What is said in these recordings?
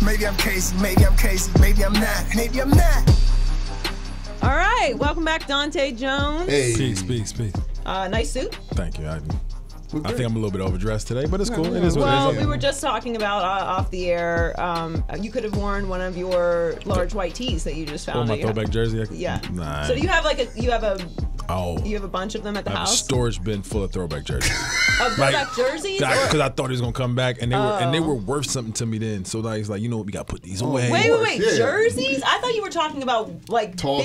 Maybe I'm crazy, maybe I'm crazy, maybe I'm not, maybe I'm not. All right, welcome back, Dahntay Jones. Hey. Peace. Nice suit. Thank you. I think I'm a little bit overdressed today, but it's cool. It is what it is. Well, we were just talking about off the air. You could have worn one of your large white tees that you just found. My throwback jersey. Yeah. Nah. So do you have you have a bunch of them at the I have house? a storage bin full of throwback jerseys. Of throwback jerseys? Because I thought he was gonna come back, and they were worth something to me then. So he's like, you know what, we gotta put these away. Wait, Yeah. jerseys? I thought you were talking about like tall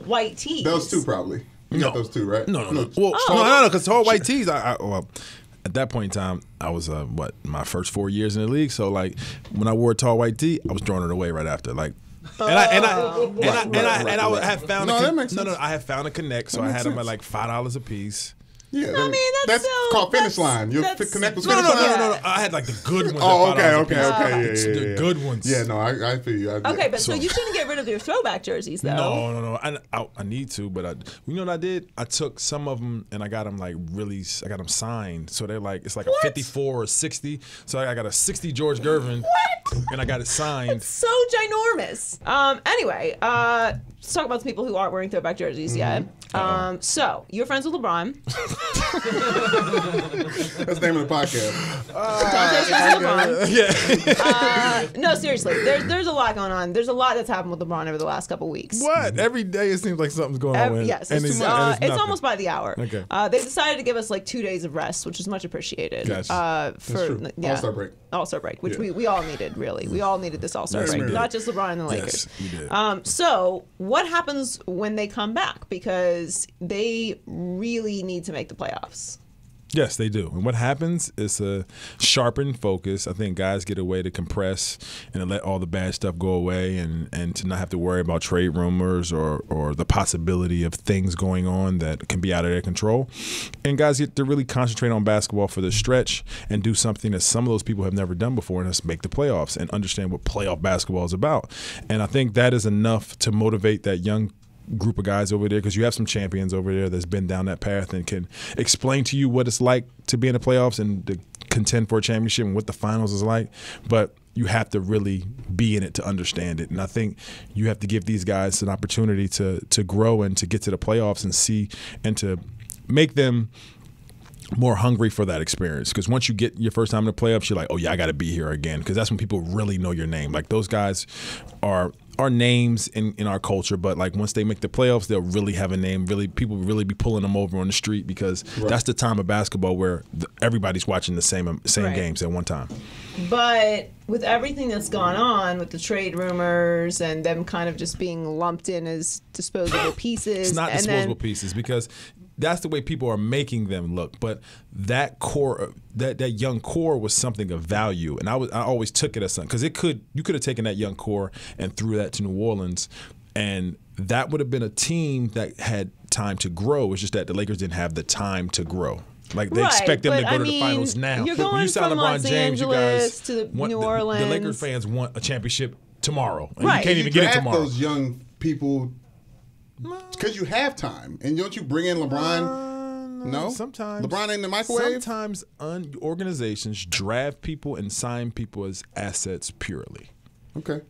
white tees. Those two probably. You got those two, right? No. Well, no, because tall white tees. Well, at that point in time, I was my first 4 years in the league. So like when I wore a tall white tee, I was throwing it away right after. Like, I had found I had found a connect, so I had them at like $5 a piece. Yeah, I mean, that's still, called finish line. Your connect was finish line? No. I had like the good ones. Oh, okay. Yeah. The good ones. Yeah, no, I feel you. Okay, but so you shouldn't get rid of your throwback jerseys, though. No. I need to, but you know what I did? I took some of them and I got them I got them signed. So they're like, it's like a 54 or 60. So I got a 60 George Gervin. What? And I got it signed. It's so ginormous. Anyway, let's talk about the people who aren't wearing throwback jerseys yet. So you're friends with LeBron. That's the name of the podcast. Dahntay's friends with LeBron. Yeah. No, seriously, there's a lot going on. There's a lot that's happened with LeBron over the last couple weeks. What? Every day it seems like something's going on. Yes, and it's almost by the hour. Okay. They decided to give us like 2 days of rest, which is much appreciated. That's true. All-Star break. All-Star break, which we all needed, really. We all needed this All-Star break, we did. not just LeBron and the Lakers. Yes, we did. So what happens when they come back? Because they really need to make the playoffs. Yes, they do. And what happens is a sharpened focus. I think guys get a way to compress and to let all the bad stuff go away and to not have to worry about trade rumors or the possibility of things going on that can be out of their control. And guys get to really concentrate on basketball for the stretch and do something that some of those people have never done before, and that's make the playoffs and understand what playoff basketball is about. And I think that is enough to motivate that young group of guys over there, because you have some champions over there that's been down that path and can explain to you what it's like to be in the playoffs and to contend for a championship and what the finals is like. But you have to really be in it to understand it. And I think you have to give these guys an opportunity to grow and to get to the playoffs and see and to make them more hungry for that experience. Because once you get your first time in the playoffs, you're like, oh yeah, I got to be here again. Because that's when people really know your name. Like those guys are names in our culture, but like once they make the playoffs, they'll really have a name. Really, people will really be pulling them over on the street because that's the time of basketball where everybody's watching the same games at one time. But with everything that's gone on with the trade rumors and them kind of just being lumped in as disposable pieces, it's not disposable pieces because that's the way people are making them look. But that core, that young core was something of value, and I always took it as something, because you could have taken that young core and threw that to New Orleans, and that would have been a team that had time to grow. It's just that the Lakers didn't have the time to grow. Like they expect them to go to the finals now. You're going when you sign from LeBron Los James, you Angeles guys to want, New Orleans. The Lakers fans want a championship tomorrow, and Right. you can't even get it tomorrow. Those young people. Because you have time. And don't you bring in LeBron? No? Sometimes. LeBron ain't in the microwave? Sometimes organizations draft people and sign people as assets purely. Okay.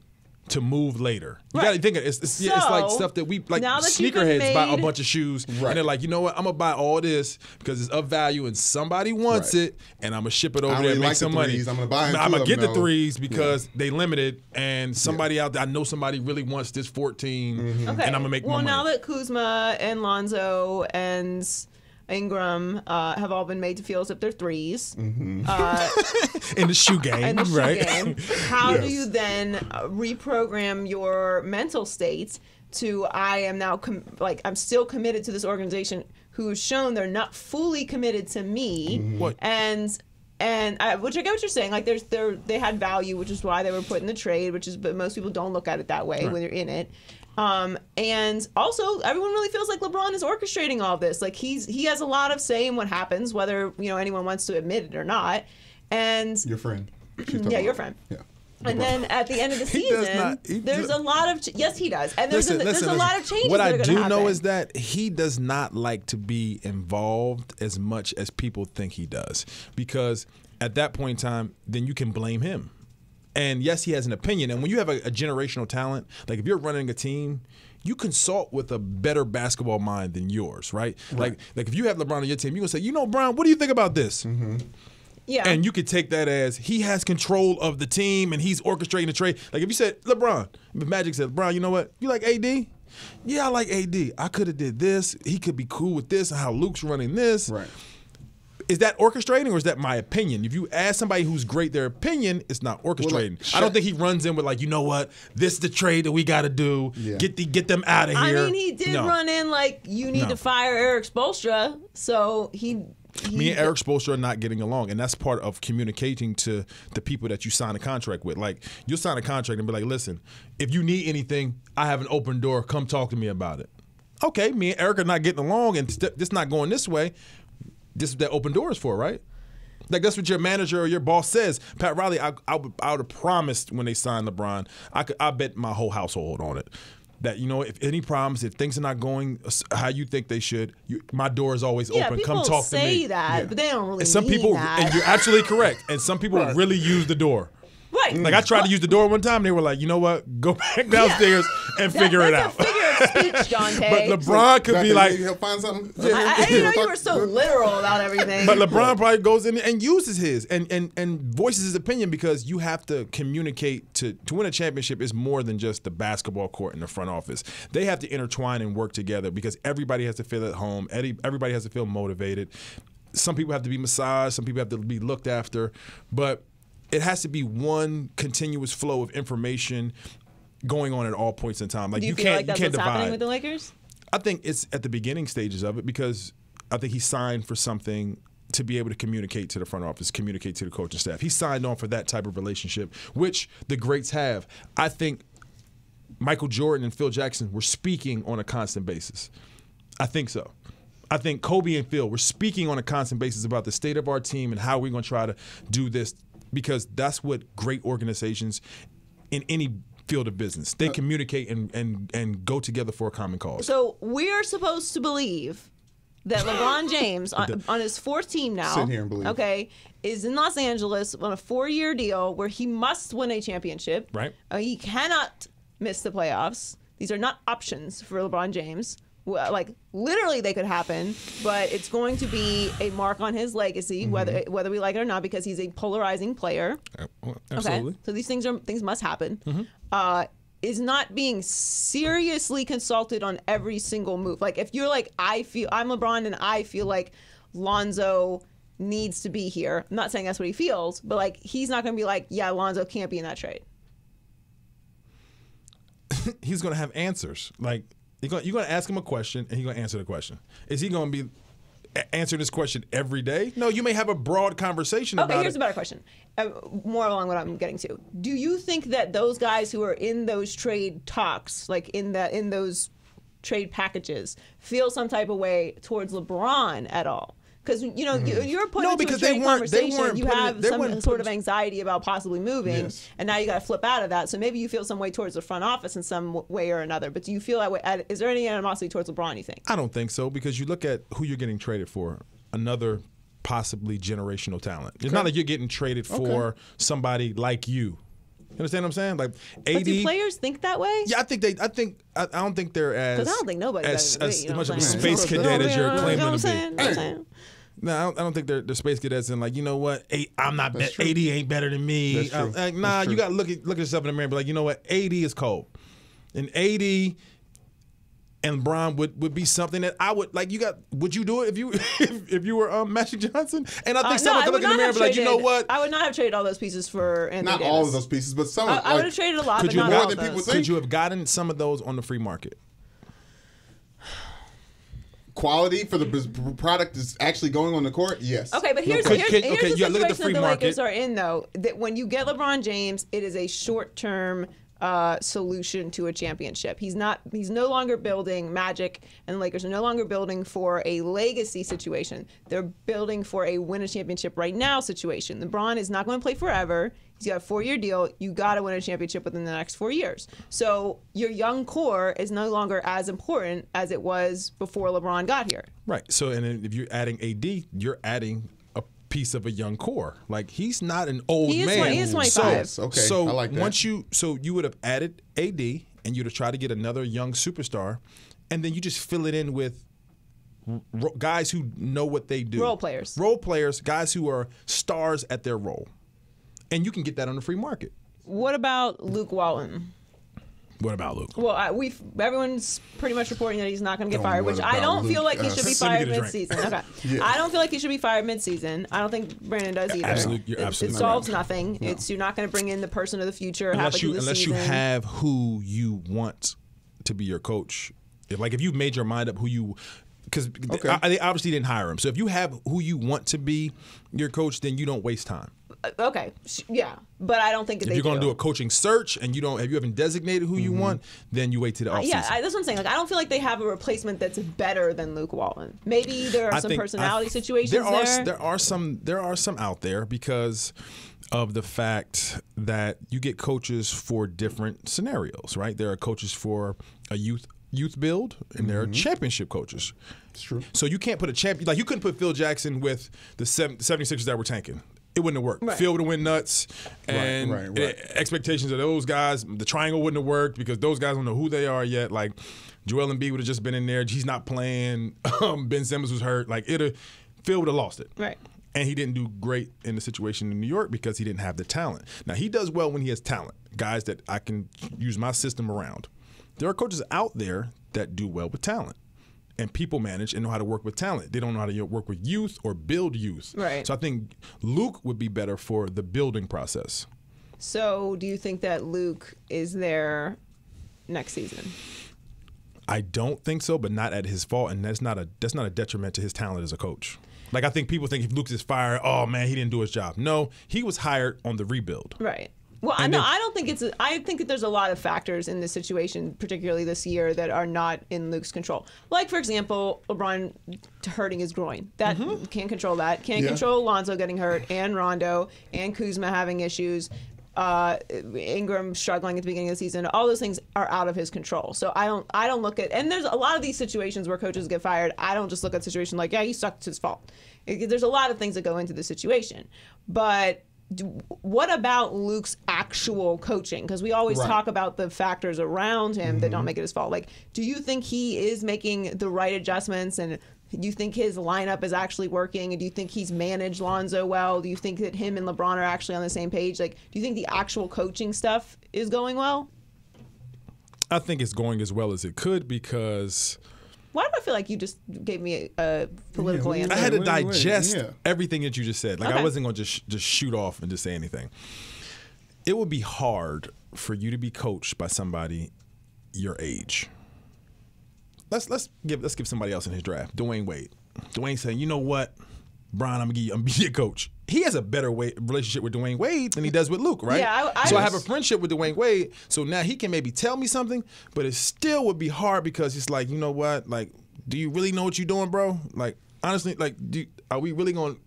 To move later. You Right. got to think of it. It's like stuff that we, like now that you've been sneakerheads buy a made- bunch of shoes. Right. And they're like, you know what? I'm going to buy all this because it's of value and somebody wants it, and I'm going to ship it over I there and really make some money. threes. I'm gonna buy 'em I'm too, going to get the though. threes because they limited, and somebody out there, I know somebody really wants this 14, Mm-hmm. Okay. and I'm going to make well, my money. now that Kuzma and Lonzo and Ingram have all been made to feel as if they're threes. In the shoe game, In the shoe right? game, how do you then reprogram your mental state to I am now I'm still committed to this organization who's shown they're not fully committed to me, What? and which I get what you're saying. Like they had value, which is why they were put in the trade. But most people don't look at it that way when they're in it. And also, everyone really feels like LeBron is orchestrating all of this. Like he has a lot of say in what happens, whether anyone wants to admit it or not. And Your friend. yeah, your friend. Yeah. And then at the end of the season, there's a lot of yes, he does, and there's a lot of changes. What that I are gonna do happen. know is that he does not like to be involved as much as people think he does, because at that point in time, then you can blame him. And yes, he has an opinion. And when you have a generational talent, like if you're running a team, you consult with a better basketball mind than yours, right? Like if you have LeBron on your team, you're going to say, you know, Brian, what do you think about this? Yeah. And you could take that as he has control of the team and he's orchestrating the trade. Like if you said, LeBron, if Magic said, LeBron, you know what? You like AD? Yeah, I like AD. I could have did this. He could be cool with this and how Luke's running this. Right. Is that orchestrating or is that my opinion? If you ask somebody who's great their opinion, it's not orchestrating. Well, I don't think he runs in with like, you know what, this is the trade that we got to do. Yeah. Get them out of here. I mean, he did run in like, you need to fire Eric Spoelstra. So me and Eric Spoelstra are not getting along, and that's part of communicating to the people that you sign a contract with. Like, you'll sign a contract and be like, listen, if you need anything, I have an open door. Come talk to me about it. Okay, me and Eric are not getting along, and this not going this way. This is what that open door is for, right? Like, that's what your manager or your boss says. Pat Riley, I would have promised when they signed LeBron, I bet my whole household on it. That, you know, if any problems, if things are not going how you think they should, my door is always open. Come talk to me. People say that, but they don't really and some mean people, that. and you're absolutely correct. And some people really use the door. Right. Like I tried to use the door one time, and they were like, you know what? Go back downstairs and figure it out. That's a figure of speech, Dahntay. But LeBron could be like, he'll find something. I didn't know you were so literal about everything. But LeBron probably goes in and uses his and voices his opinion, because you have to communicate to win a championship is more than just the basketball court and the front office. They have to intertwine and work together because everybody has to feel at home. Everybody has to feel motivated. Some people have to be massaged. Some people have to be looked after. But it has to be one continuous flow of information going on at all points in time. Like, do you feel can't, like that's you can't what's divide. happening with the Lakers? I think it's at the beginning stages of it, because I think he signed for something to be able to communicate to the front office, communicate to the coaching staff. He signed on for that type of relationship, which the greats have. I think Michael Jordan and Phil Jackson were speaking on a constant basis. I think so. I think Kobe and Phil were speaking on a constant basis about the state of our team and how we're going to try to do this, because that's what great organizations in any field of business, they communicate and go together for a common cause. So we're supposed to believe that LeBron James, on his fourth team now, Sit here and believe. Okay, is in Los Angeles on a 4-year deal where he must win a championship. Right. He cannot miss the playoffs. These are not options for LeBron James. Well, like, literally they could happen, but it's going to be a mark on his legacy, whether we like it or not, because he's a polarizing player. Absolutely. Okay? So these things must happen. Is not being seriously consulted on every single move. Like, if you're like, I'm LeBron and I feel like Lonzo needs to be here. I'm not saying that's what he feels, but like, he's not going to be like, yeah, Lonzo can't be in that trade. He's going to have answers. Like, you're going to ask him a question, and he's going to answer the question. Is he going to be answering this question every day? No, you may have a broad conversation about it. Okay, here's a better question. More along what I'm getting to. Do you think that those guys who are in those trade talks, like in those trade packages, feel some type of way towards LeBron at all? Because, you know, you're put into a trade conversation, you have some sort of anxiety about possibly moving, and now you got to flip out of that. So maybe you feel some way towards the front office in some way or another. But do you feel that way? Is there any animosity towards LeBron, you think? I don't think so, because you look at who you're getting traded for, another possibly generational talent. It's not like you're getting traded for somebody like you. You understand what I'm saying? Like, AD. But do players think that way? Yeah, I don't think they're as. Because I don't think nobody as does. much of a space cadet as you're claiming to be. No, I don't think they're space cadets and like, you know what, I'm not AD ain't better than me. That's Nah, you got to look at yourself in the mirror and be like, you know what, AD is cold, and AD and LeBron would be something that I would like. Would you do it if you were Magic Johnson? And I think someone could look in the mirror and be like, you know what, I would not have traded all those pieces for Anthony not Davis. all of those pieces, but some. I would have traded a lot, but not more all than of people those. think? could you have gotten some of those on the free market? Quality for the product is actually going on the court? Yes. Okay, but here's Okay, the you situation gotta look at the that free the Lakers market. are in, though. That when you get LeBron James, it is a short-term solution to a championship. He's no longer building Magic, and the Lakers are no longer building for a legacy situation. They're building for a win a championship right now situation. LeBron is not going to play forever. He's got a 4-year deal. You got to win a championship within the next 4 years. So your young core is no longer as important as it was before LeBron got here. Right. So, and then if you're adding AD, you're adding a piece of a young core. Like, he's not an old He is man. 20 he is 25. So, okay, So I like that. once you would have added AD and you'd have tried to get another young superstar, and then you just fill it in with guys who know what they do. Role players, guys who are stars at their role, and you can get that on the free market. What about Luke Walton? What about Luke? Well, everyone's pretty much reporting that he's not going to get Don't fired, what which I about don't feel Luke? like he should be Let me fired get a drink. mid-season. Okay, Yeah. I don't feel like he should be fired mid-season. I don't think Brandon does either. You're absolutely It solves right. nothing. No. You're not going to bring in the person of the future Unless halfway through the you season. have who you want to be your coach. If you've made your mind up who you, because they obviously didn't hire him. So if you have who you want to be your coach, then you don't waste time. Okay, yeah, but I don't think If they you're going to do do a coaching search and you haven't designated who you want, then you wait to the offseason. Yeah, that's what I'm saying. Like, I don't feel like they have a replacement that's better than Luke Walton. Maybe there are some personality situations there. There are some out there because of the fact that you get coaches for different scenarios, right? There are coaches for a youth build, and there are championship coaches. It's true. So you can't put a champion, like you couldn't put Phil Jackson with the 76ers that were tanking. It wouldn't have worked. Right. Phil would have went nuts, and Right. expectations of those guys, the triangle wouldn't have worked because those guys don't know who they are yet. Like Joel Embiid would have just been in there. He's not playing. Ben Simmons was hurt. Like Phil would have lost it. Right. And he didn't do great in the situation in New York because he didn't have the talent. Now, he does well when he has talent, guys that I can use my system around. There are coaches out there that do well with talent and people manage and know how to work with talent. They don't know how to work with youth or build youth. Right. So I think Luke would be better for the building process. So do you think that Luke is there next season? I don't think so, but not at his fault, and that's not a detriment to his talent as a coach. Like, I think people think if Luke is fired, oh man, he didn't do his job. No, he was hired on the rebuild. Right. Well, I don't think I think that there's a lot of factors in this situation, particularly this year, that are not in Luke's control. Like, for example, LeBron hurting his groin. That can't control that. Can't control Lonzo getting hurt, and Rondo, and Kuzma having issues. Ingram struggling at the beginning of the season. All those things are out of his control. So I don't look at, and there's a lot of these situations where coaches get fired. I don't just look at the situation like, yeah, he sucked, it's his fault. There's a lot of things that go into the situation. But what about Luke's actual coaching? Because we always talk about the factors around him that don't make it his fault. Like, do you think he is making the right adjustments, and do you think his lineup is actually working? And do you think he's managed Lonzo well? Do you think that him and LeBron are actually on the same page? Like, do you think the actual coaching stuff is going well? I think it's going as well as it could because Why do I feel like you just gave me a political answer? I had to wait, digest yeah. everything that you just said. Like, I Okay. wasn't going to just shoot off and just say anything. It would be hard for you to be coached by somebody your age. Let's give somebody else in his draft. Dwayne Wade. Dwayne saying, you know what, Brian, I'm gonna be your coach. He has a better relationship with Dwayne Wade than he does with Luke, right? Yeah, I have a friendship with Dwayne Wade, so now he can maybe tell me something, but it still would be hard because it's like, you know what, like, do you really know what you're doing, bro? Like, honestly, like, are we really going?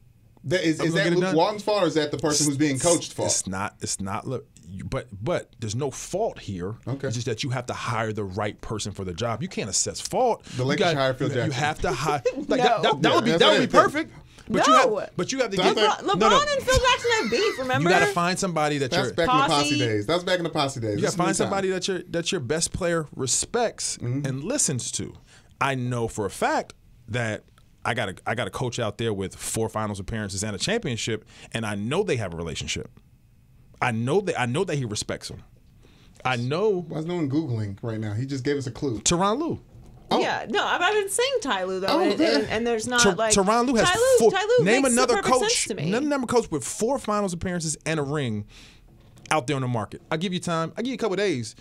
Is that Luke Walton's fault, or is that the person who's being coached fault? It's not. Look, but there's no fault here. Okay. It's just that you have to hire the right person for the job. You can't assess fault. The Lakers hire Phil Jackson. You have to hire. Like, No. that would be perfect. But No. you have to That's get it. LeBron and Phil Jackson have beef, remember? You got to find somebody that That's you're. back in the Posse. posse days. That's back in the posse days. You got to find somebody that your best player respects and listens to. I know for a fact that I got a coach out there with 4 finals appearances and a championship, and I know they have a relationship. I know that he respects him. I know. Why is no one Googling right now? He just gave us a clue. Tyronn Lue. Oh. Yeah, no, I've been saying Ty Lue though, Oh, and there's not like Tyronn Lue has Ty Lue, 4. Ty Lue Name makes another perfect sense coach. to me. Another coach with 4 finals appearances and a ring out there on the market. I'll give you time. I'll give you a couple of days.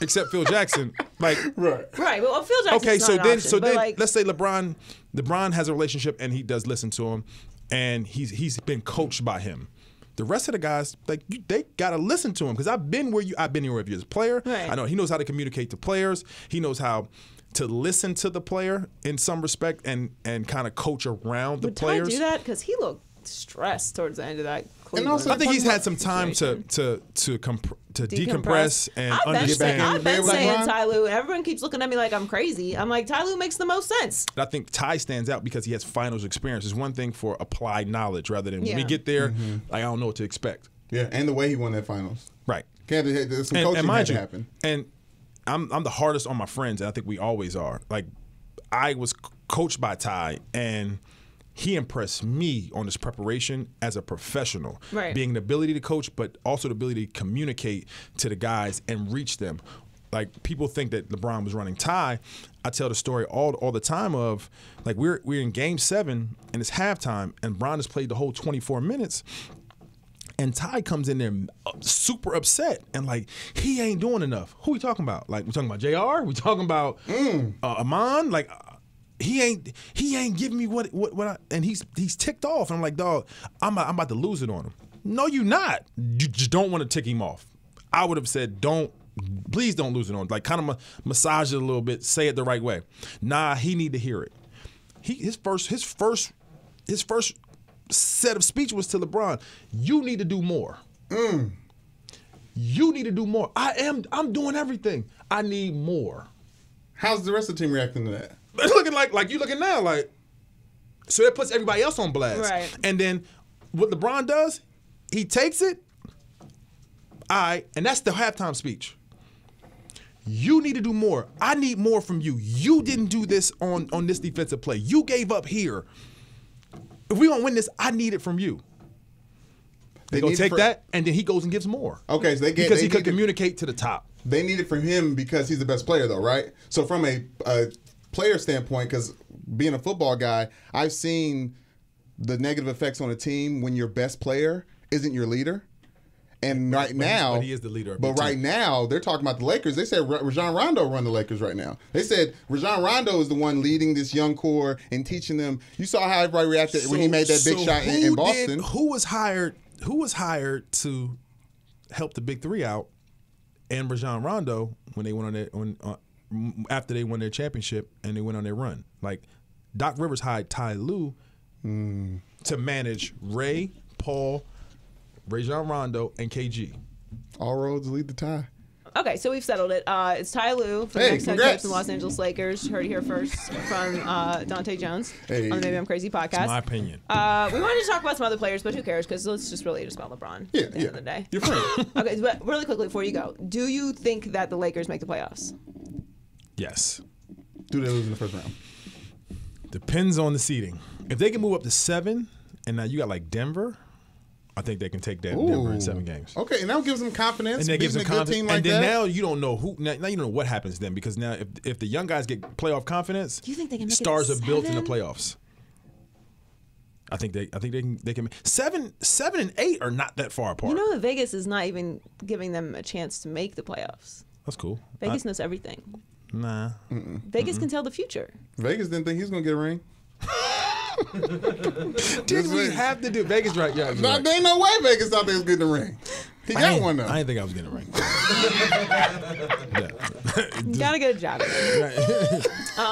Except Phil Jackson. Like, Right, well, Phil Jackson's okay, not so an then option, but like, let's say LeBron has a relationship and he does listen to him, and he's been coached by him. The rest of the guys, like, they gotta listen to him because I've been here with you as a player. Right. I know he knows how to communicate to players. He knows how to listen to the player in some respect and kind of coach around the would players. Ty do that? Because he looked stressed towards the end of that. also, I think he's had some time situation. to decompress and I've been understand. I've been Like saying LeBron? Ty Lue, and everyone keeps looking at me like I'm crazy. I'm like, Ty Lue makes the most sense. I think Ty stands out because he has finals experience. It's one thing for applied knowledge rather than when we get there, like, I don't know what to expect. Yeah, and the way he won that finals. Right. Some coaching had to happen. And I'm the hardest on my friends, and I think we always are. Like, I was coached by Ty, and he impressed me on his preparation as a professional. Right. Being the ability to coach, but also the ability to communicate to the guys and reach them. Like, people think that LeBron was running Ty. I tell the story all the time of, like, we're in Game 7, and it's halftime, and Bron has played the whole 24 minutes. And Ty comes in there super upset and like, he ain't doing enough. Who we talking about? Like, we talking about JR? We talking about Amon? Like, he ain't giving me what I, and he's ticked off. And I'm like, dog, I'm about to lose it on him. No, you not. You just don't want to tick him off. I would have said, please don't lose it on him. Like, kind of massage it a little bit, say it the right way. Nah, he need to hear it. His first set of speech was to LeBron. You need to do more. You need to do more. I'm doing everything. I need more. How's the rest of the team reacting to that? They're looking like you looking now, like, so that puts everybody else on blast. Right. And then what LeBron does, he takes it, and that's the halftime speech. You need to do more. I need more from you. You didn't do this on this defensive play. You gave up here. If we don't win this, I need it from you. They gonna take that, and then he goes and gives more. Okay, so because he could communicate to the top. They need it from him because he's the best player, though, right? So from a player standpoint, because being a football guy, I've seen the negative effects on a team when your best player isn't your leader. And right now, but he is the leader. But right now, they're talking about the Lakers. They said Rajon Rondo run the Lakers right now. They said Rajon Rondo is the one leading this young core and teaching them. You saw how everybody reacted when he made that big shot in Boston. Who was hired to help the big three out? And Rajon Rondo when they went after they won their championship and they went on their run. Like, Doc Rivers hired Ty Lue to manage Ray, Paul, Rajon Rondo, and KG. All roads lead to Ty. Okay, so we've settled it. It's Ty Lue for the next head coach of the Los Angeles Lakers. Heard it here first from Dahntay Jones on the Maybe I'm Crazy podcast. That's my opinion. We wanted to talk about some other players, but who cares? Because let's just really just about LeBron at the end of the day. You're fine. Okay, but really quickly before you go, do you think that the Lakers make the playoffs? Yes. Do they lose in the first round? Depends on the seeding. If they can move up to 7, and now you got like Denver, I think they can take that Denver in 7 games. Okay, and that gives them confidence. And that gives them confidence. Team like and then that. now you don't know who. Now you don't know what happens then, because now if the young guys get playoff confidence, Do you think they can make stars it are built in the 7? playoffs. I think they can. 7 and 8 are not that far apart. You know that Vegas is not even giving them a chance to make the playoffs. That's cool. Vegas knows everything. Nah. Vegas can tell the future. Vegas didn't think he was going to get a ring. Did we have to do Vegas right? Yeah. No, Right. there ain't no way Vegas thought they was getting a ring. He got one though. I didn't think I was getting a ring. You gotta get a job.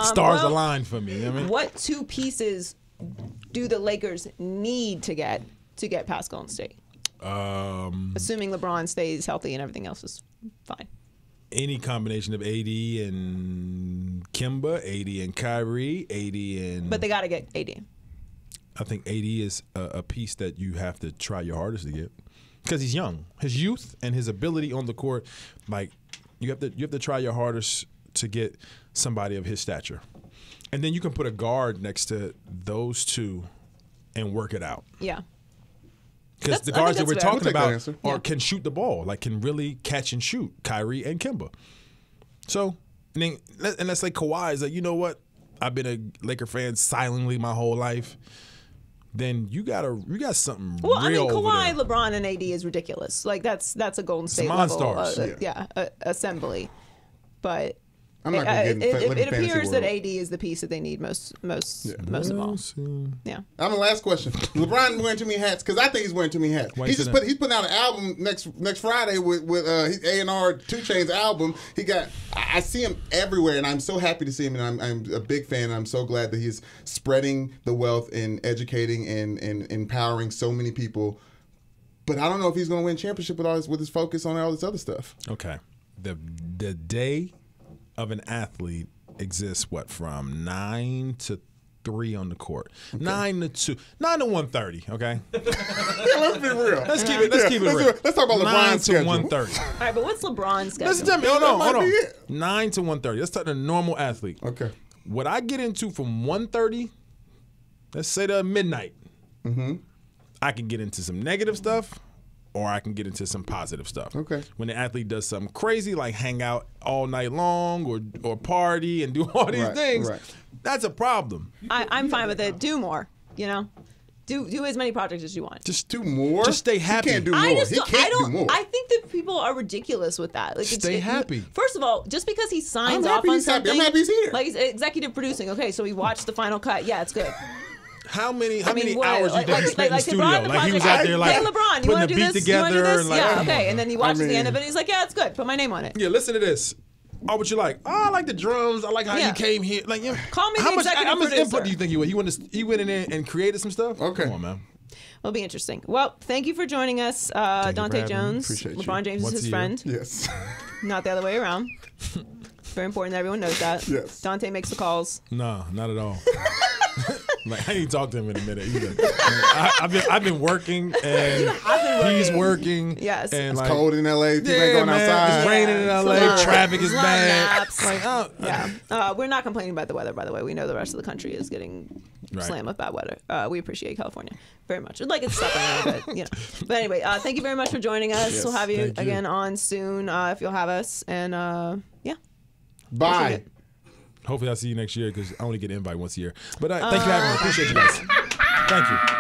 Stars aligned for me. You know what I mean? What 2 pieces do the Lakers need to get past Golden State? Assuming LeBron stays healthy and everything else is fine. Any combination of AD and Kemba, AD and Kyrie, AD and. But they gotta get AD. I think AD is a piece that you have to try your hardest to get because he's young. His youth and his ability on the court, like you have to try your hardest to get somebody of his stature, and then you can put a guard next to those two and work it out. Yeah. Because the guards that we're talking about can shoot the ball, like can really catch and shoot. Kyrie and Kemba. So, and let's say Kawhi is like, you know what? I've been a Laker fan silently my whole life. Then you got something real over there. Kawhi, LeBron, and AD is ridiculous. Like that's a Golden State level, monstars. assembly. But I'm not going to get in It fantasy appears world. that AD is the piece that they need most of all. Yeah. I'm the last question. LeBron wearing too many hats because I think he's wearing too many hats. Why He's you just say that? he's putting out an album next Friday with his A&R 2 Chainz album. I see him everywhere, and I'm so happy to see him. And I'm a big fan. I'm so glad that he's spreading the wealth and educating and empowering so many people. But I don't know if he's going to win a championship with his focus on all this other stuff. Okay. The day of an athlete exists from 9 to 3 on the court. Okay. 9 to 2. 9 to 1:30, okay? Yeah, let's be real. Let's keep it real. Let's talk about 9 LeBron's to schedule. 1:30. All right, but what's LeBron's schedule? Listen to me. Hold on. might be it. 9 to 1:30. Let's talk to a normal athlete. Okay. What I get into from 1:30, let's say to midnight, I can get into some negative stuff, or I can get into some positive stuff. Okay. When the athlete does something crazy, like hang out all night long or party and do all these things, that's a problem. I'm fine with it. Do more, Do as many projects as you want. Just do more? Just stay happy. He can't do more. He can't do more. I think that people are ridiculous with that. Like, stay happy. First of all, just because he signs I'm off happy on he's happy. something. I'm happy he's here. Like, he's executive producing. Okay, so we watched the final cut. Yeah, it's good. How many what- hours you think he spent in the studio? LeBron, Like he was out there like hey, LeBron, you putting want the to do beat this? You want to do together. this? Like, Yeah, okay. And then he watches the end of it. mean- And he's like, yeah, it's good. Put my name on it. Yeah, listen to this. Oh, what you like? Oh, I like the drums. I like how you came here. Like, Call me the how much executive input producer. do you think he went? He went in there and created some stuff. Okay. Come on, man. It'll be interesting. Well, thank you for joining us, you for having Dahntay me. Jones. Appreciate you. LeBron James Once is his a year. friend, Yes. not the other way around. Very important that everyone knows that. Yes. Dahntay makes the calls. No, not at all. Like I ain't talked to him in a minute either. I've been working and he's working. Yes. and It's like, cold in LA. People ain't going man, outside. It's raining in LA. It's a lot. Traffic is It's a lot of bad. naps. Like, Yeah. We're not complaining about the weather, by the way. We know the rest of the country is getting Right. slammed with bad weather. We appreciate California very much. We'd like it to stop a little bit, But anyway, thank you very much for joining us. Yes, we'll have you thank you. again on soon if you'll have us. And yeah. Bye. Hopefully I'll see you next year because I only get an invite once a year. But thank you for having me. Appreciate you guys. Thank you.